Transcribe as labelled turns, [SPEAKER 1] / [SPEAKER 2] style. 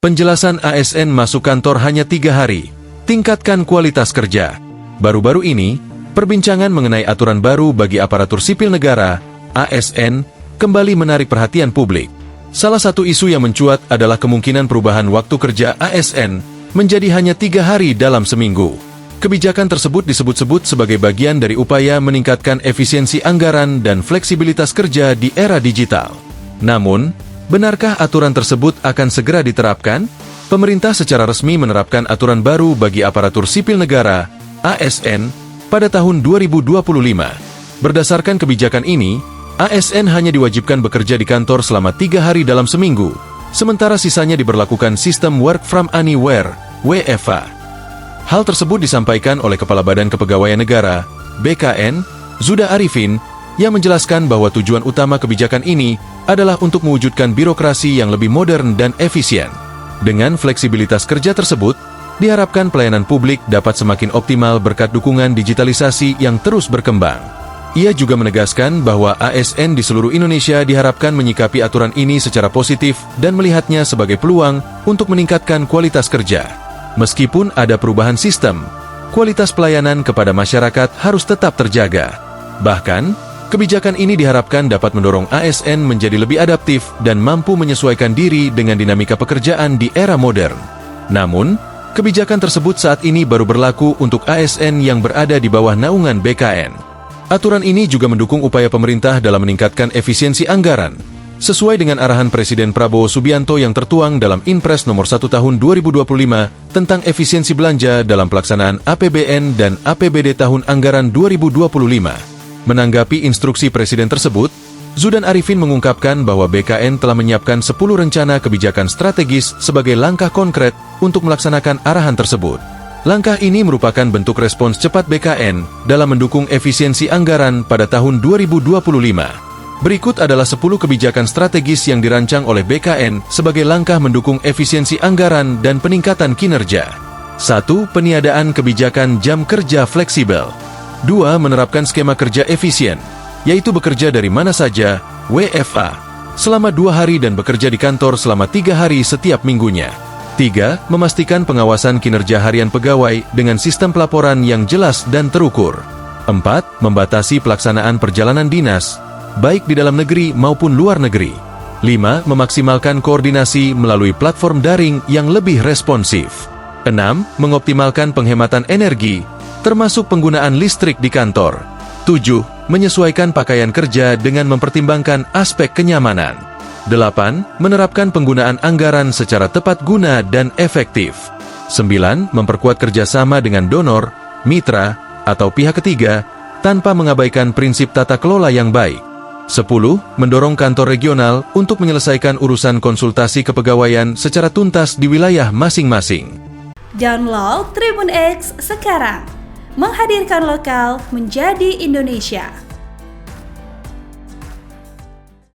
[SPEAKER 1] Penjelasan ASN masuk kantor hanya 3 hari. Tingkatkan kualitas kerja. Baru-baru ini, perbincangan mengenai aturan baru bagi aparatur sipil negara, ASN, kembali menarik perhatian publik. Salah satu isu yang mencuat adalah kemungkinan perubahan waktu kerja ASN menjadi hanya 3 hari dalam seminggu. Kebijakan tersebut disebut-sebut sebagai bagian dari upaya meningkatkan efisiensi anggaran dan fleksibilitas kerja di era digital. Namun, benarkah aturan tersebut akan segera diterapkan? Pemerintah secara resmi menerapkan aturan baru bagi aparatur sipil negara, ASN, pada tahun 2025. Berdasarkan kebijakan ini, ASN hanya diwajibkan bekerja di kantor selama 3 hari dalam seminggu, sementara sisanya diberlakukan sistem Work from Anywhere, WFA. Hal tersebut disampaikan oleh Kepala Badan Kepegawaian Negara, BKN, Zuda Arifin, yang menjelaskan bahwa tujuan utama kebijakan ini adalah untuk mewujudkan birokrasi yang lebih modern dan efisien. Dengan fleksibilitas kerja tersebut, diharapkan pelayanan publik dapat semakin optimal berkat dukungan digitalisasi yang terus berkembang. Ia juga menegaskan bahwa ASN di seluruh Indonesia diharapkan menyikapi aturan ini secara positif dan melihatnya sebagai peluang untuk meningkatkan kualitas kerja. Meskipun ada perubahan sistem, kualitas pelayanan kepada masyarakat harus tetap terjaga. Bahkan, kebijakan ini diharapkan dapat mendorong ASN menjadi lebih adaptif dan mampu menyesuaikan diri dengan dinamika pekerjaan di era modern. Namun, kebijakan tersebut saat ini baru berlaku untuk ASN yang berada di bawah naungan BKN. Aturan ini juga mendukung upaya pemerintah dalam meningkatkan efisiensi anggaran, sesuai dengan arahan Presiden Prabowo Subianto yang tertuang dalam Inpres nomor 1 tahun 2025 tentang efisiensi belanja dalam pelaksanaan APBN dan APBD tahun anggaran 2025. Menanggapi instruksi Presiden tersebut, Zudan Arifin mengungkapkan bahwa BKN telah menyiapkan 10 rencana kebijakan strategis sebagai langkah konkret untuk melaksanakan arahan tersebut. Langkah ini merupakan bentuk respons cepat BKN dalam mendukung efisiensi anggaran pada tahun 2025. Berikut adalah 10 kebijakan strategis yang dirancang oleh BKN sebagai langkah mendukung efisiensi anggaran dan peningkatan kinerja. 1. Peniadaan kebijakan jam kerja fleksibel. 2. Menerapkan skema kerja efisien, yaitu bekerja dari mana saja, WFA, selama 2 hari dan bekerja di kantor selama 3 hari setiap minggunya. 3. Memastikan pengawasan kinerja harian pegawai dengan sistem pelaporan yang jelas dan terukur. 4. Membatasi pelaksanaan perjalanan dinas, baik di dalam negeri maupun luar negeri. 5. Memaksimalkan koordinasi melalui platform daring yang lebih responsif. 6. Mengoptimalkan penghematan energi, termasuk penggunaan listrik di kantor. 7. Menyesuaikan pakaian kerja dengan mempertimbangkan aspek kenyamanan. 8. Menerapkan penggunaan anggaran secara tepat guna dan efektif. 9. Memperkuat kerjasama dengan donor, mitra, atau pihak ketiga, tanpa mengabaikan prinsip tata kelola yang baik. 10. Mendorong kantor regional untuk menyelesaikan urusan konsultasi kepegawaian secara tuntas di wilayah masing-masing.
[SPEAKER 2] Download Tribun X sekarang, menghadirkan lokal menjadi Indonesia.